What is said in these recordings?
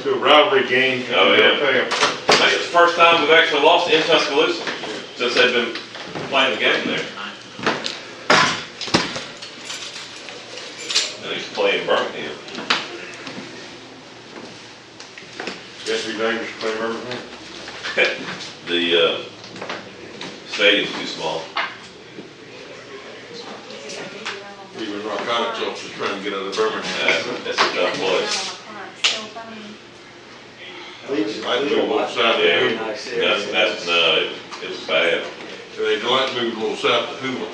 to a rivalry game. Oh, yeah. I think it's the first time we've actually lost in Tuscaloosa since they've been playing the game there. They used to play in Birmingham. Guess we dangerous to play Birmingham. The stadium's too small. Even narcotics officers trying to get out of Birmingham. That's a tough place. I move a little south of Hoover. No, it was bad. They'd like to move a little south of Hoover.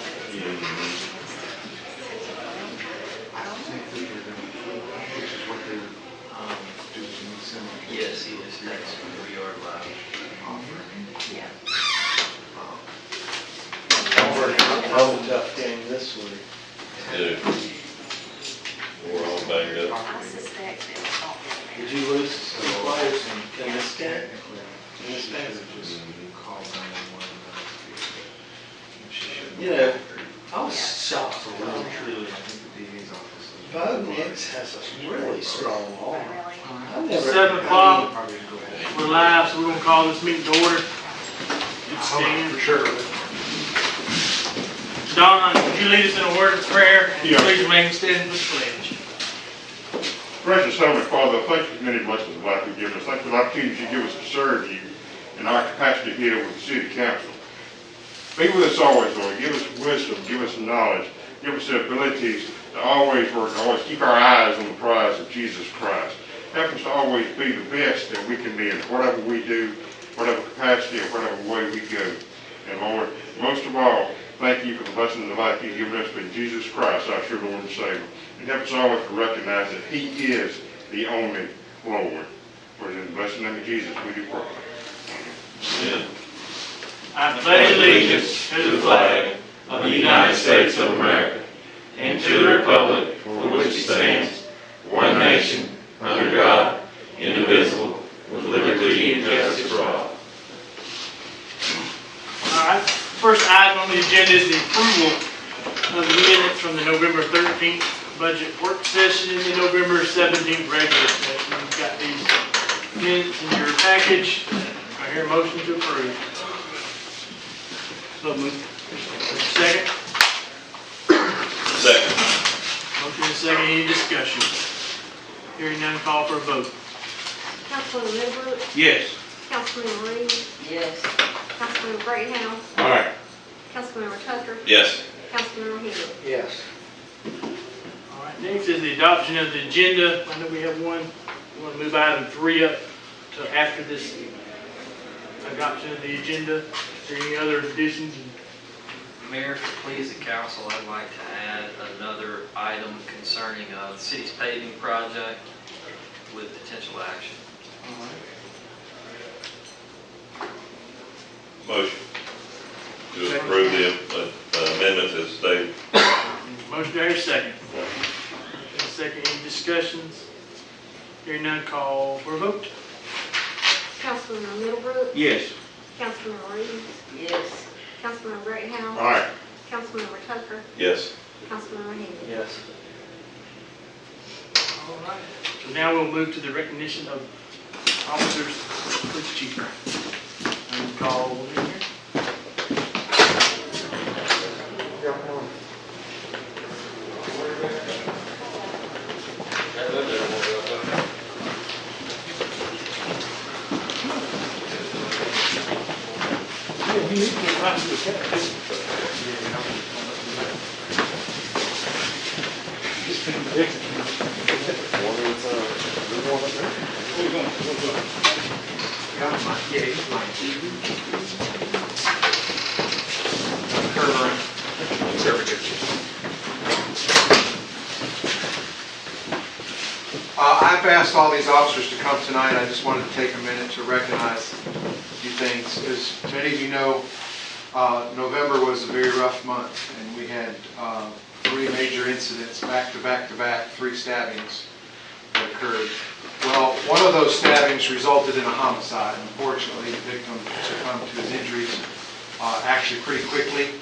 Yes, he is next when we are live. That was a tough game this week. Dude. We're all banged up. I suspect it was all. Did you lose some players in this game? In this game? You know, I was shocked for really truly. Bo Nix has a really strong arm. I've never- 7 o'clock. We're live, so we're gonna call this meeting to order. Stand. For sure. Don, would you lead us in a word of prayer? And Yeah. please remain standing for the pledge. Gracious Heavenly Father, thank you for many blessings of life you've given us. Thank you for the opportunity you give us to serve you in our capacity here with the City Council. Be with us always, Lord. Give us wisdom, give us knowledge, give us the abilities to always work, to always keep our eyes on the prize of Jesus Christ. Help us to always be the best that we can be in whatever we do, whatever capacity or whatever way we go. And Lord, most of all, thank you for the blessing of life you've given us in Jesus Christ, our sure Lord and Savior. And help us always to recognize that He is the only Lord. For in the blessed name of Jesus, we do pray. Yeah. I pledge allegiance to the flag of the United States of America and to the republic for which it stands, one nation, under God, indivisible, with liberty and justice for all. All right, first item on the agenda is the approval of the minutes from the November 13th budget work session and the November 17th regular session. You've got these minutes in your package. I hear a motion to approve. So moved. Second. Second. Motion and second. Any discussion? Hearing none, call for a vote. Councilman Middlebrooks? Yes. Councilman Reed? Yes. Councilman Greathouse? All right. Councilmember Tucker? Yes. Councilmember Hill? Yes. All right, next is the adoption of the agenda. I know we have one. We want to move item 3 up to after this adoption of the agenda. Is there any other additions? Mayor, if it please the council, I'd like to add another item concerning the city's paving project with potential action. Motion to approve the amendments as stated. Motion to hear second. Second, any discussions? Hearing none, call for a vote. Councilman Middlebrooks? Yes. Councilman Reed? Yes. Councilman Greathouse? All right. Councilmember Tucker? Yes. Councilmember Hill? Yes. All right. So now we'll move to the recognition of officers, police chief. And call in here. I've asked all these officers to come tonight. I just wanted to take a minute to recognize a few things. As many of you know, November was a very rough month, and we had 3 major incidents, back to back to back, 3 stabbings that occurred. Well, one of those stabbings resulted in a homicide. Unfortunately, the victim succumbed to his injuries actually pretty quickly.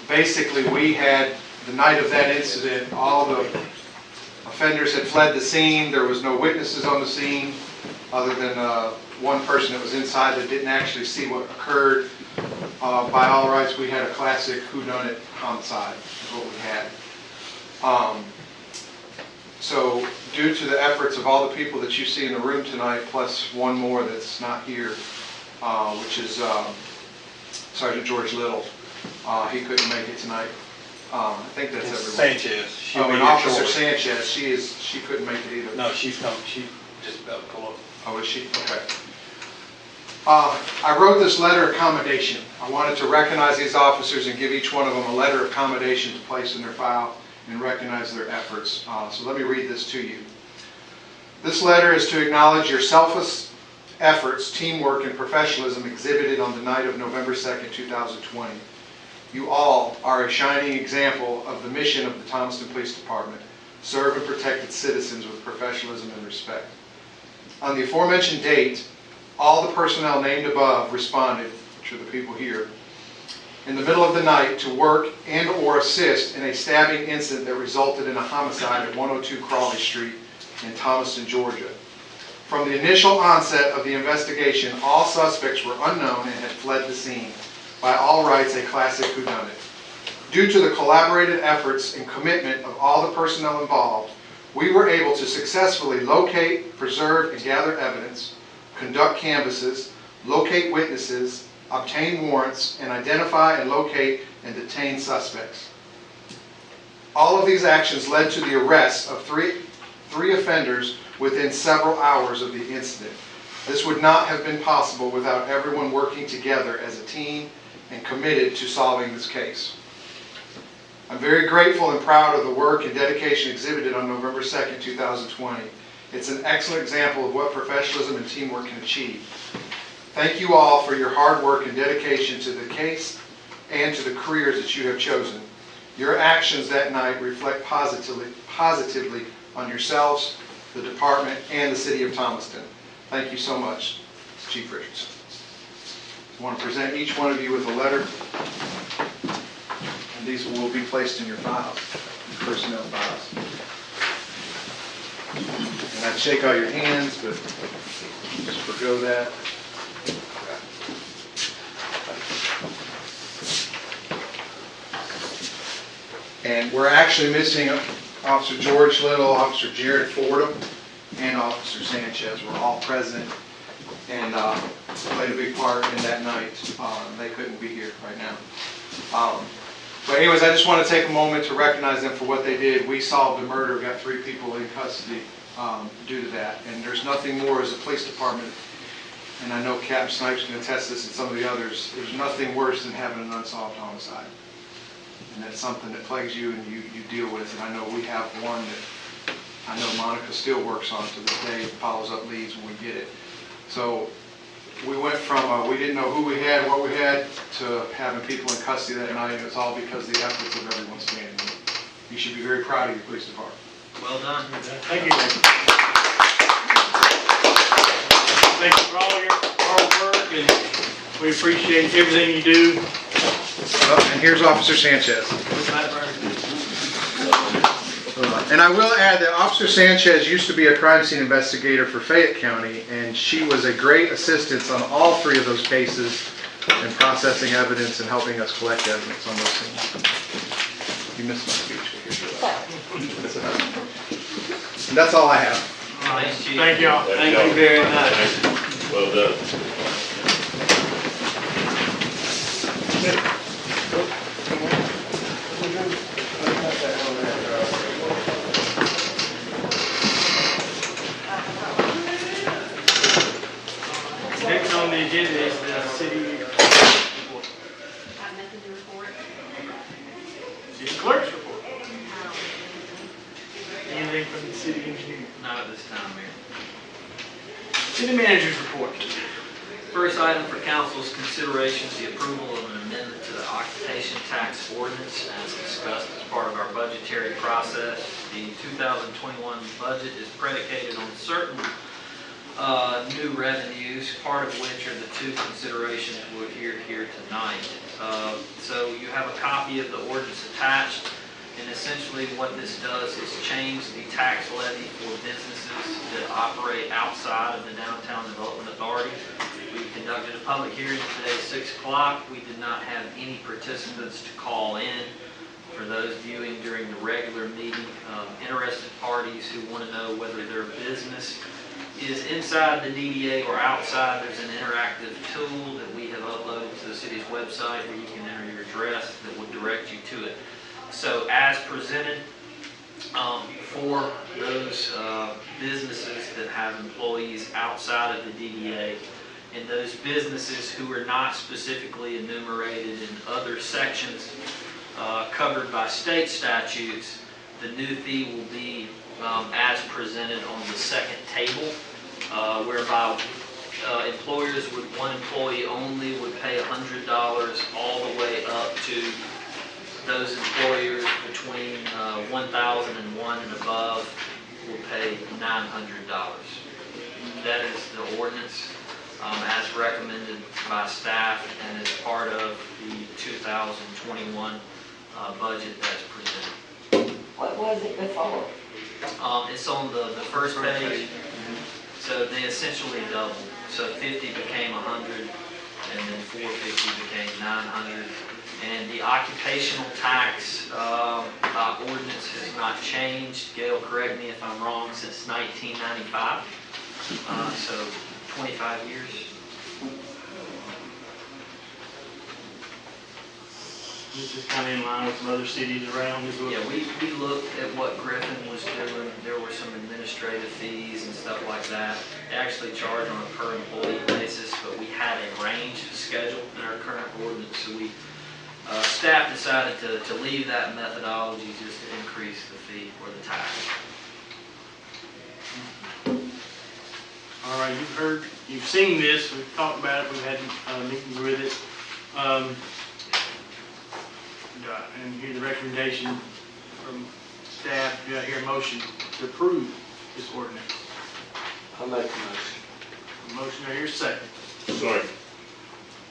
Basically, we had, the night of that incident, all the offenders had fled the scene. There was no witnesses on the scene other than one person that was inside that didn't actually see what occurred. By all rights, we had a classic whodunit homicide, is what we had. So due to the efforts of all the people that you see in the room tonight, plus one more that's not here, which is Sergeant George Little, he couldn't make it tonight. I think that's everyone. Sanchez. She'll Oh, be and here Officer shortly. Sanchez, she couldn't make it either. No, she's coming. She just about to pull up. Oh, is she? Okay. I wrote this letter of commendation. I wanted to recognize these officers and give each one of them a letter of commendation to place in their file and recognize their efforts. So let me read this to you. This letter is to acknowledge your selfless efforts, teamwork, and professionalism exhibited on the night of November 2nd, 2020. You all are a shining example of the mission of the Thomaston Police Department: serve and protect its citizens with professionalism and respect. On the aforementioned date, all the personnel named above responded, which are the people here, in the middle of the night to work and or assist in a stabbing incident that resulted in a homicide at 102 Crawley Street in Thomaston, Georgia. From the initial onset of the investigation, all suspects were unknown and had fled the scene. By all rights, a classic whodunit. Due to the collaborative efforts and commitment of all the personnel involved, we were able to successfully locate, preserve, and gather evidence, conduct canvasses, locate witnesses, obtain warrants, and identify and locate and detain suspects. All of these actions led to the arrest of three offenders within several hours of the incident. This would not have been possible without everyone working together as a team and committed to solving this case. I'm very grateful and proud of the work and dedication exhibited on November 2nd, 2020. It's an excellent example of what professionalism and teamwork can achieve. Thank you all for your hard work and dedication to the case and to the careers that you have chosen. Your actions that night reflect positively on yourselves, the department, and the city of Thomaston. Thank you so much, Chief Richardson. I want to present each one of you with a letter, and these will be placed in your files, personnel files. And I'd shake all your hands, but just forgo that. And we're actually missing Officer George Little, Officer Jared Fordham, and Officer Sanchez. Were all present and played a big part in that night. They couldn't be here right now. But anyways, I just want to take a moment to recognize them for what they did. We solved a murder, got 3 people in custody due to that. And there's nothing more as a police department, and I know Captain Snipes can attest this and some of the others, there's nothing worse than having an unsolved homicide. And that's something that plagues you and you deal with. And I know we have one that I know Monica still works on to this day, follows up leads when we get it. So we went from we didn't know who we had, what we had, to having people in custody that night. And it's all because of the efforts of everyone standing. You should be very proud of your police department. Well done. Thank you. Thank you for all your hard work, and we appreciate everything you do. And here's Officer Sanchez. And I will add that Officer Sanchez used to be a crime scene investigator for Fayette County, and she was a great assistance on all 3 of those cases in processing evidence and helping us collect evidence on those things. You missed my speech. And that's all I have. Nice, Chief. Thank y'all. Thank you very much. Well done. Next on the agenda is the city report. Got nothing to report. City clerk's report. Anything from the city engineer? Not at this time, Mayor. City manager's report. First item for council's consideration is the approval of an amendment to the occupation tax ordinance as discussed as part of our budgetary process. The 2021 budget is predicated on certain new revenues, part of which are the 2 considerations we'll hear here tonight. So you have a copy of the ordinance attached. And essentially what this does is change the tax levy for businesses that operate outside of the Downtown Development Authority. We conducted a public hearing today at 6 o'clock. We did not have any participants to call in. For those viewing during the regular meeting, interested parties who want to know whether their business is inside the DDA or outside, there's an interactive tool that we have uploaded to the city's website where you can enter your address that will direct you to it. So as presented, for those businesses that have employees outside of the DDA, and those businesses who are not specifically enumerated in other sections covered by state statutes, the new fee will be as presented on the second table, whereby employers with one employee only would pay $100 all the way up to those employers between 1,001 and above will pay $900. That is the ordinance as recommended by staff and as part of the 2021 budget that's presented. What was it before? It's on the first page. So they essentially doubled. So 50 became 100, and then 450 became 900. And the occupational tax ordinance has not changed. Gail, correct me if I'm wrong, since 1995. So 25 years. This is kind of in line with some other cities around as well. Yeah, we looked at what Griffin was doing. There were some administrative fees and stuff like that. They actually charge on a per employee basis, but we had a range schedule in our current ordinance, so we staff decided to leave that methodology just to increase the fee or the tax. All right, you've seen this, we've talked about it, we've had meetings with it. And here's the recommendation from staff. Do I hear a motion to approve this ordinance? I'll make the motion. Motion, I hear a second. Sorry.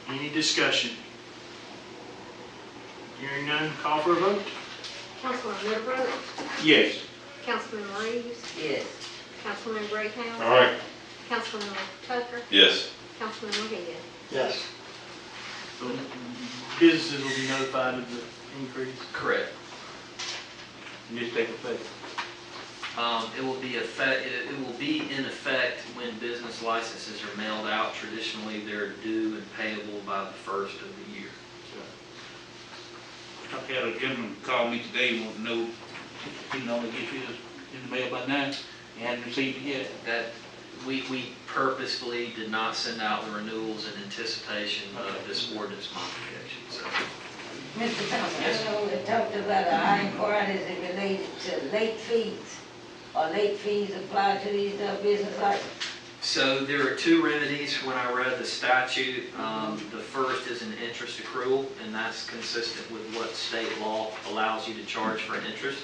Any discussion? Hearing none, call for a vote. Councilman Middlebrook, Yes. Councilman Reeves, Yes. Councilman Greyhound, All right. Councilman Tucker, Yes. Councilman Mohegan. Yes. So businesses will be notified of the increase. Correct. And just take effect. It will be in effect when business licenses are mailed out. Traditionally, they're due and payable by the first of the year. I had a gentleman call me today, wanting to know, he normally gets his in the mail by now, he hadn't received it yet. That we purposefully did not send out the renewals in anticipation of this ordinance modification. So, Mr. Thompson, I know we talked about the high part, is it related to late fees? Or late fees apply to these business licenses? so there are two remedies when I read the statute. The first is an interest accrual, and that's consistent with what state law allows you to charge for interest.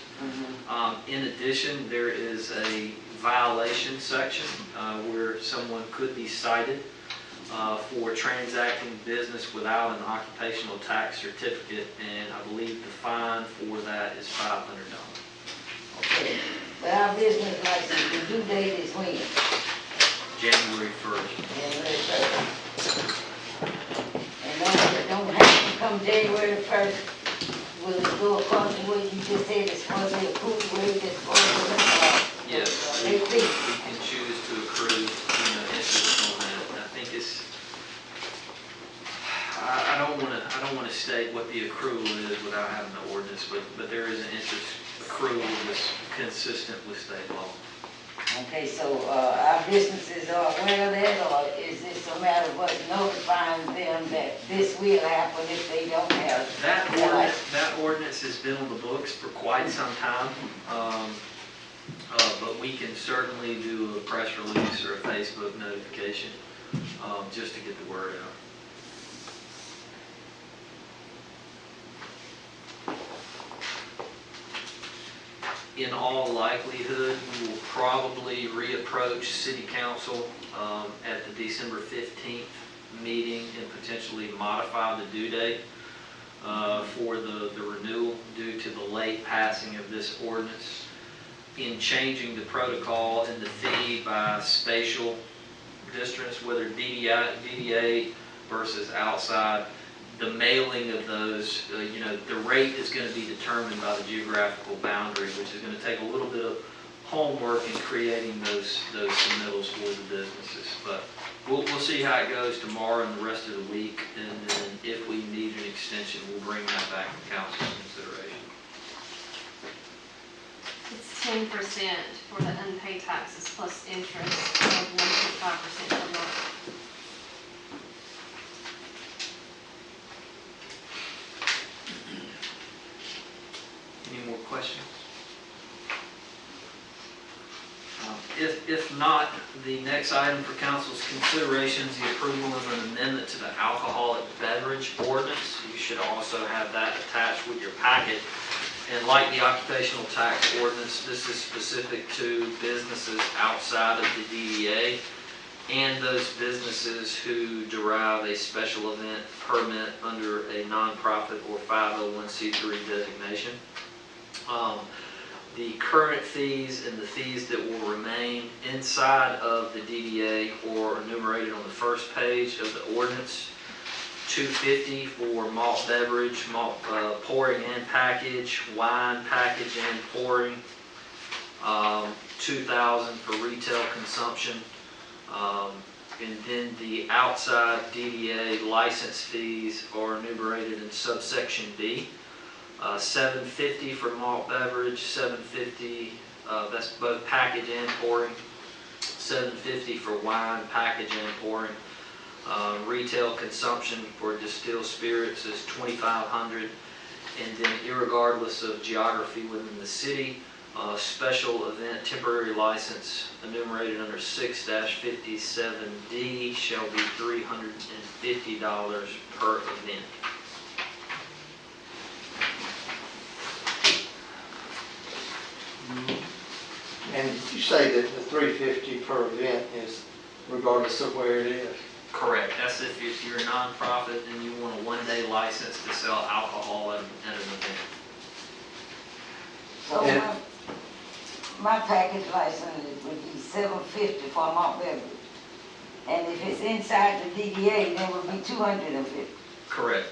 In addition, there is a violation section where someone could be cited for transacting business without an occupational tax certificate, and I believe the fine for that is $500. Okay. But our business license, the due date is when? January 1st. January 1st. And don't have to come January 1st. Will it go across the way you just said, it's supposed to be approved, where it's supposed to Yes, we can choose to accrue, interest on that. And I think it's, I don't want to state what the accrual is without having the ordinance, but there is an interest accrual that's consistent with state law. Okay, so our businesses are aware of that, or is this a matter of us notifying them that this will happen if they don't have? That ordinance has been on the books for quite some time, but we can certainly do a press release or a Facebook notification just to get the word out. In all likelihood, we will probably reapproach City Council at the December 15th meeting and potentially modify the due date. for the renewal due to the late passing of this ordinance. In changing the protocol and the fee by spatial districts, whether DDA versus outside, the mailing of those, the rate is going to be determined by the geographical boundary, which is going to take a little bit of homework in creating those submittals for the businesses. But we'll see how it goes tomorrow and the rest of the week, and then if we need an extension, we'll bring that back to council's consideration. It's 10% for the unpaid taxes plus interest of 1.5% per month. Any more questions? If not, the next item for council's consideration is the approval of an amendment to the alcoholic beverage ordinance. You should also have that attached with your packet. And like the occupational tax ordinance, this is specific to businesses outside of the DDA and those businesses who derive a special event permit under a nonprofit or 501c3 designation. The current fees and the fees that will remain inside of the DDA or enumerated on the first page of the ordinance: $250 for malt beverage, malt pouring and package, wine package and pouring, $2,000 for retail consumption, and then the outside DDA license fees are enumerated in subsection B. $750 for malt beverage, $750, that's both package and pouring, $750 for wine, package and pouring. Retail consumption for distilled spirits is $2,500, and then irregardless of geography within the city, special event temporary license enumerated under 6-57D shall be $350 per event. And did you say that the $350 per event is regardless of where it is? Correct. That's if you're a nonprofit and you want a one-day license to sell alcohol at an event. So my package license would be $750 for malt beverage. And if it's inside the DDA, then it would be $250. Correct.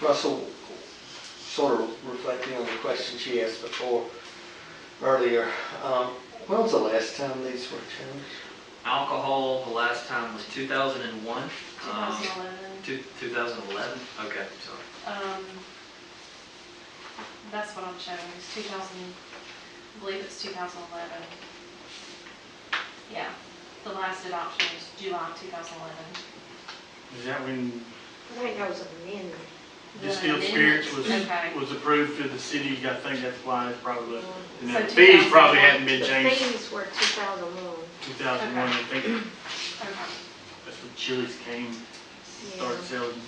Russell, sort of reflecting on the question she asked earlier, when was the last time these were changed? Alcohol, the last time was 2001. 2011. 2011? Okay, sorry. That's what I'm showing, it's 2000, I believe it's 2011. Yeah, the last adoption was July 2011. Is that when I think that was an amendment. distilled spirits Okay. was approved to the city? I think that's why it's probably, and So the fees probably 2001. hadn't been The changed. fees were 2001. 2001, I think Okay. that's when Chili's came, started selling.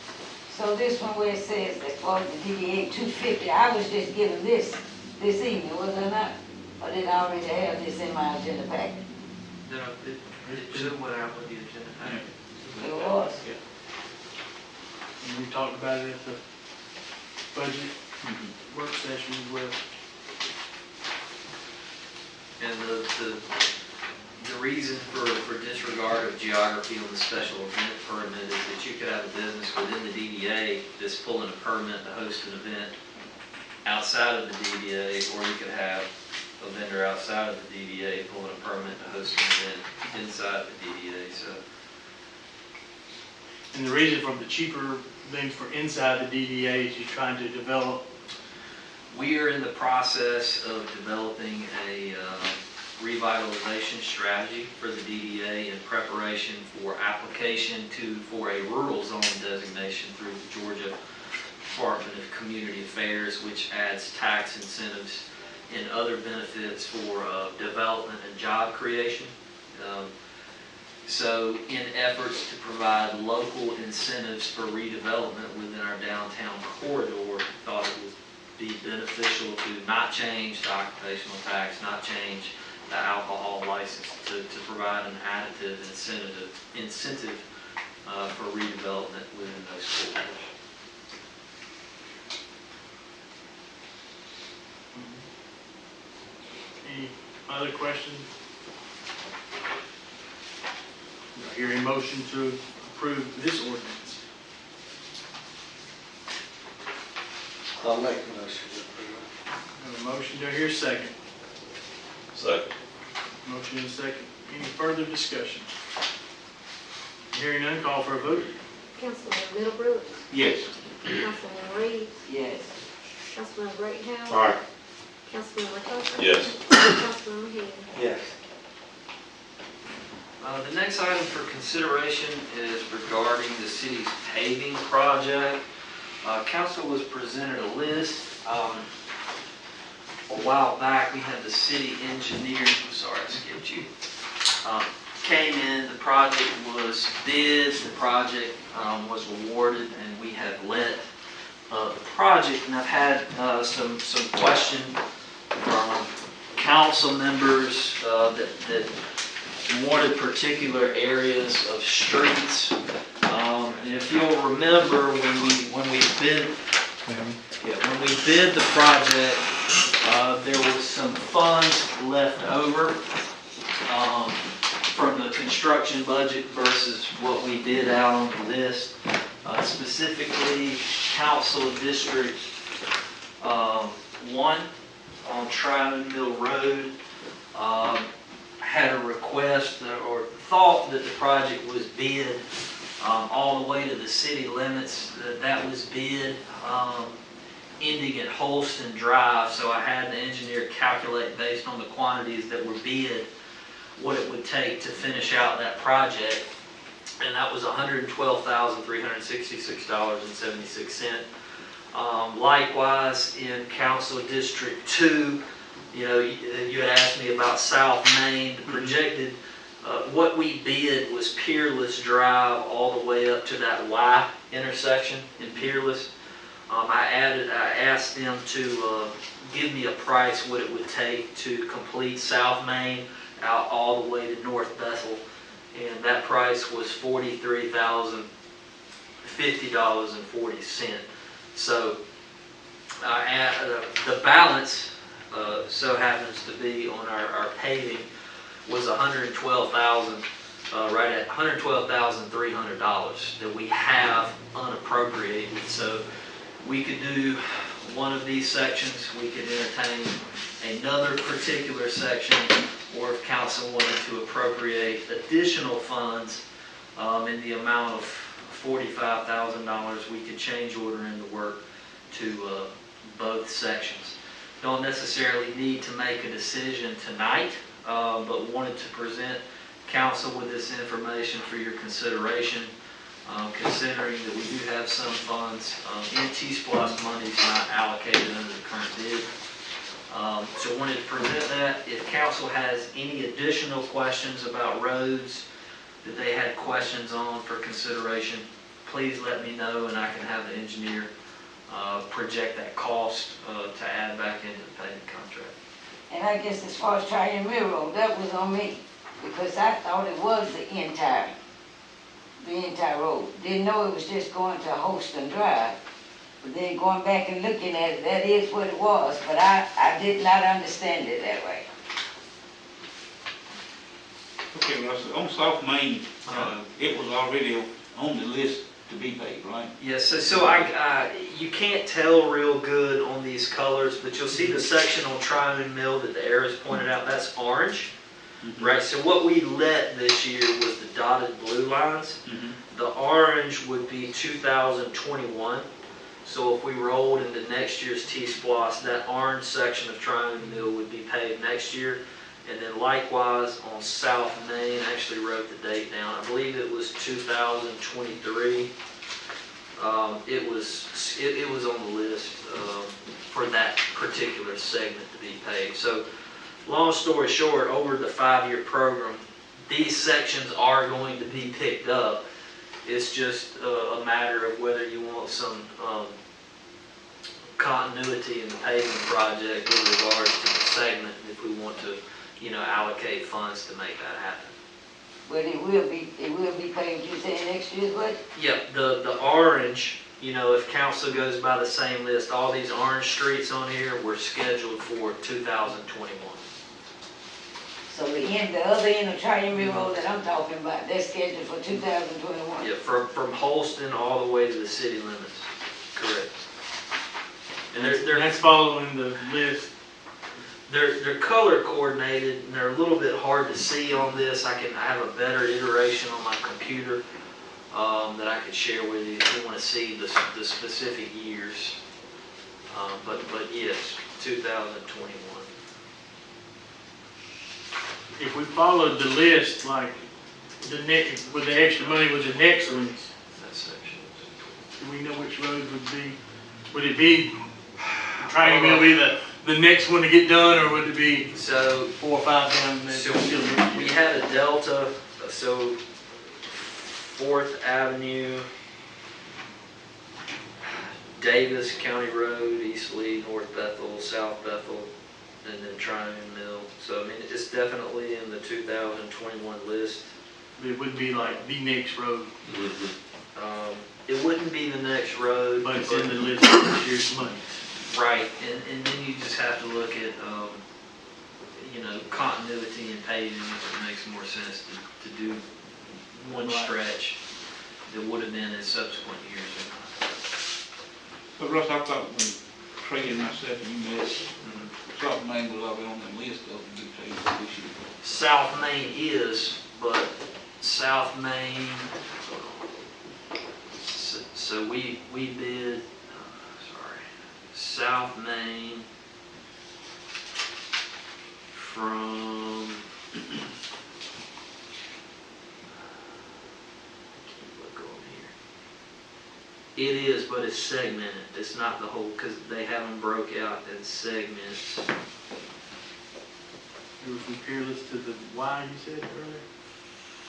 So this one where it says that for the DDA $250, I was just given this evening, was I not? Or did I already have this in my agenda packet? No, it should went out with the agenda packet. It was. And we talked about it at the budget work session as well. And the reason for disregard of geography on the special event permit is that you could have a business within the DDA that's pulling a permit to host an event outside of the DDA, or you could have a vendor outside of the DDA pulling a permit to host an event inside the DDA. So, And the reason for the cheaper things for inside the DDA is you're trying to develop. we are in the process of developing a revitalization strategy for the DDA in preparation for application for a rural zone designation through the Georgia Department of Community Affairs, which adds tax incentives and other benefits for development and job creation. So in efforts to provide local incentives for redevelopment within our downtown corridor, thought it would be beneficial to not change the occupational tax, not change the alcohol license, to provide an additive incentive for redevelopment within those corridors. Any other questions? Do I hear a motion to approve this ordinance? I'll make a motion to approve. I have a motion, do I hear a second? Second. Motion and second. Any further discussion? Hearing none, call for a vote. Councilman Middlebrooks, Yes. Councilman Reed, Yes. Councilman Greathouse, All right. Councilman Tucker. Yes. Councilman Hill. Yes. The next item for consideration is regarding the city's paving project. Council was presented a list. A while back, we had the city engineer, I'm sorry, I skipped you, came in, the project was bid, the project was awarded, and we have let the project, and I've had some question from council members that wanted particular areas of streets. And if you'll remember, when we bid the project, there was some funds left over from the construction budget versus what we bid out on the list. Specifically, Council District 1 on Trout Mill Road had a request or thought that the project was bid all the way to the city limits. That was bid ending at Holston Drive, so I had the engineer calculate based on the quantities that were bid what it would take to finish out that project, and that was $112,366.76. Likewise, in Council District 2, you had asked me about South Main. The projected, what we bid was Peerless Drive all the way up to that Y intersection in Peerless. I asked them to give me a price what it would take to complete South Main out all the way to North Bethel, and that price was $43,050.40. So the balance so happens to be on our paving was $112,000, right at $112,300 that we have unappropriated. So we could do one of these sections, we could entertain another particular section, or if council wanted to appropriate additional funds in the amount of $45,000, we could change order in the work to both sections. Don't necessarily need to make a decision tonight, but wanted to present council with this information for your consideration. Considering that we do have some funds in T-Splosh monies not allocated under the current bid. So I wanted to present that. If council has any additional questions about roads that they had questions on for consideration, please let me know and I can have the engineer project that cost to add back into the payment contract. And I guess as far as Triangle Mill Road, that was on me, because I thought it was the entire road. Didn't know it was just going to Holston Drive. But then going back and looking at it, that is what it was, but I did not understand it that way. Okay, well, so on South Main, it was already on the list to be paid, right? Yes, so you can't tell real good on these colors, but you'll see the section on Triune Mill that the arrows pointed out, that's orange. Right, so what we let this year was the dotted blue lines. The orange would be 2021. So if we rolled into next year's T-Splosh, that orange section of Triune Mill would be paid next year. And then likewise on South Main, I actually wrote the date down. I believe it was 2023. It was on the list for that particular segment to be paid. So long story short, over the 5-year program, these sections are going to be picked up. It's just a matter of whether you want some continuity in the paving project with regards to the segment, if we want to, allocate funds to make that happen. but it will be paid, you say, next year's budget? Yep, the orange, you know, if council goes by the same list, all these orange streets on here were scheduled for 2021. So the other end of Triton Mill Road that I'm talking about, that's scheduled for 2021. Yeah, from Holston all the way to the city limits, correct. And That's following the list. they're color coordinated, and they're a little bit hard to see on this. I have a better iteration on my computer that I could share with you if you want to see the specific years. But yes, 2021. If we followed the list, like the next, with the extra money with the next ones, That section. do we know which roads would be? Would it be, Triangle Mill be the next one to get done, or would it be So 4 or 5 down there? So we had a delta, so 4th Avenue, Davis County Road, East Lee, North Bethel, South Bethel, and then Triune Mill. So I mean, it's definitely in the 2021 list. It would be like the next road, It wouldn't be the next road, but it's in the list of this year's money. right, and then you just have to look at, you know, continuity and paving, if it makes more sense to do one Right. stretch that would have been in subsequent years or not. But Russ, I thought when Trey and myself and you met, something name was already on the list of the details that we should. South Main is, but South Main, so we bid, sorry, South Main from, look on here. It is, but it's segmented. It's not the whole, because they have them broke out in segments. It was from Peerless to the Y, you said earlier?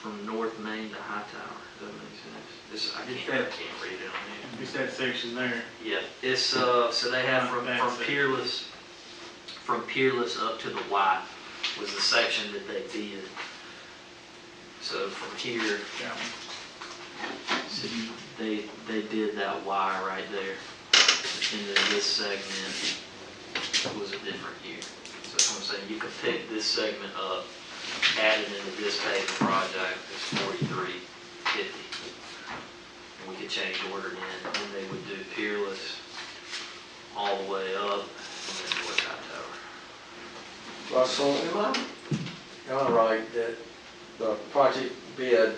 From North Main to Hightower. Does that make sense? I can't read it on It's that section there. here. Yeah, it's, so they have from That's it. Peerless up to the Y was the section that they bid. So from here, so they did that Y right there. And then this segment was a different year. So that's what I'm saying, you could pick this segment up, add it into this paving project, it's 4350. And we could change order in, and then they would do Peerless all the way up, and then North Hightower. Russell, am I right that the project bid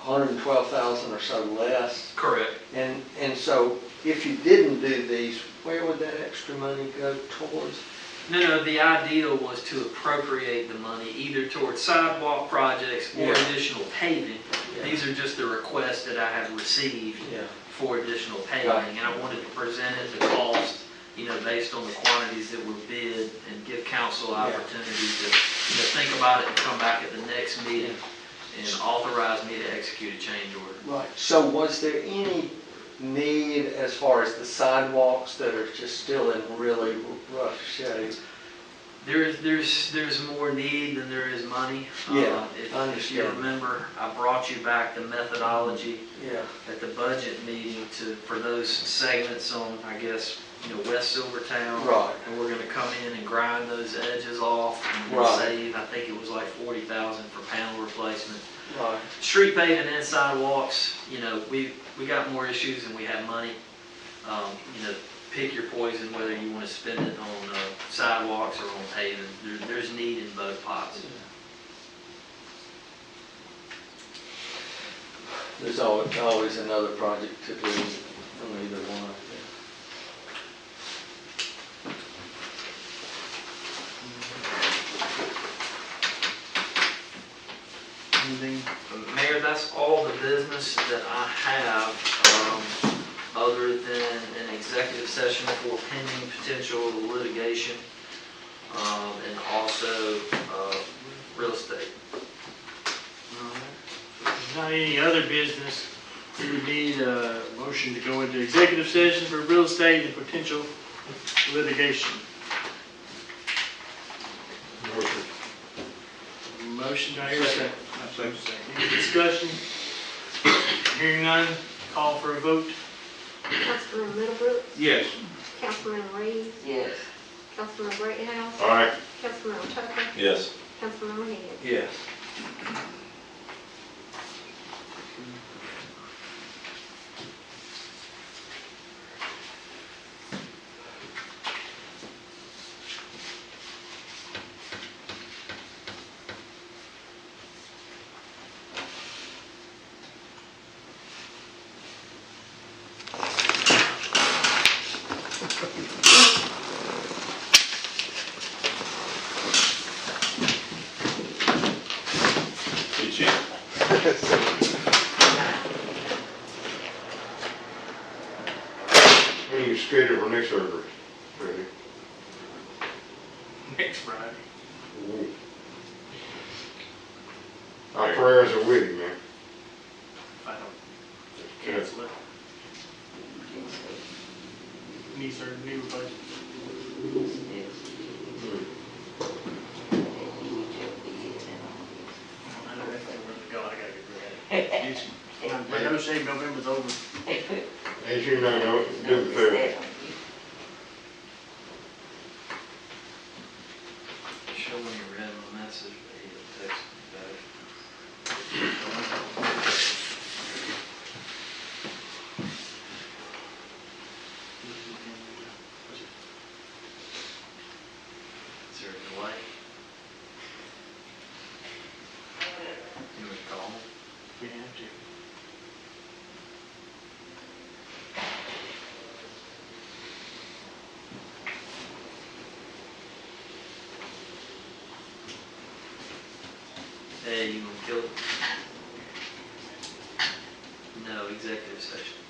112,000 or so less? Correct. And so if you didn't do these, where would that extra money go towards? No, the ideal was to appropriate the money either towards sidewalk projects or Yeah. additional paving. Yeah. These are just the requests that I have received Yeah. for additional paving, Right. and I wanted to present it, the cost, you know, based on the quantities that were bid, and give council opportunity to, you know, think about it and come back at the next meeting and authorize me to execute a change order. Right. So was there any need as far as the sidewalks that are just still in really rough shape? There's more need than there is money. Yeah, If I you understand. remember, I brought you back the methodology Yeah. at the budget meeting for those segments on, I guess, you know, West Silvertown. Right. And we're gonna come in and grind those edges off and we'll Right. save, I think it was like 40,000 for panel replacement. Right. Street paving and sidewalks, you know, we got more issues than we have money. You know, pick your poison, whether you wanna spend it on sidewalks or on paving. There's need in both pots. There's always another project to do on either one. Anything? Mayor, that's all the business that I have, other than an executive session for pending potential litigation, and also, real estate. If there's not any other business, we would need a motion to go into executive session for real estate and potential litigation. Motion, do I hear a second? Second. Any discussion? Hearing none, call for a vote. Councilman Middlebrooks, Yes. Councilman Reed, Yes. Councilman Greathouse, All right, Councilman Tucker, Yes. Councilman Head. Yes. Did you? when you schedule for next surgery, Freddie? Next Friday. Our prayers are with you, man. I don't cancel it. Knee surgery, knee replacement. I know that's where to go. I gotta get rid of it. My no shave November's over. As you know, do the therapy. Show when you read my message, but he didn't text me back. Is there a delay? You would call me? We have to. Hey, you gonna kill it? No, executive session.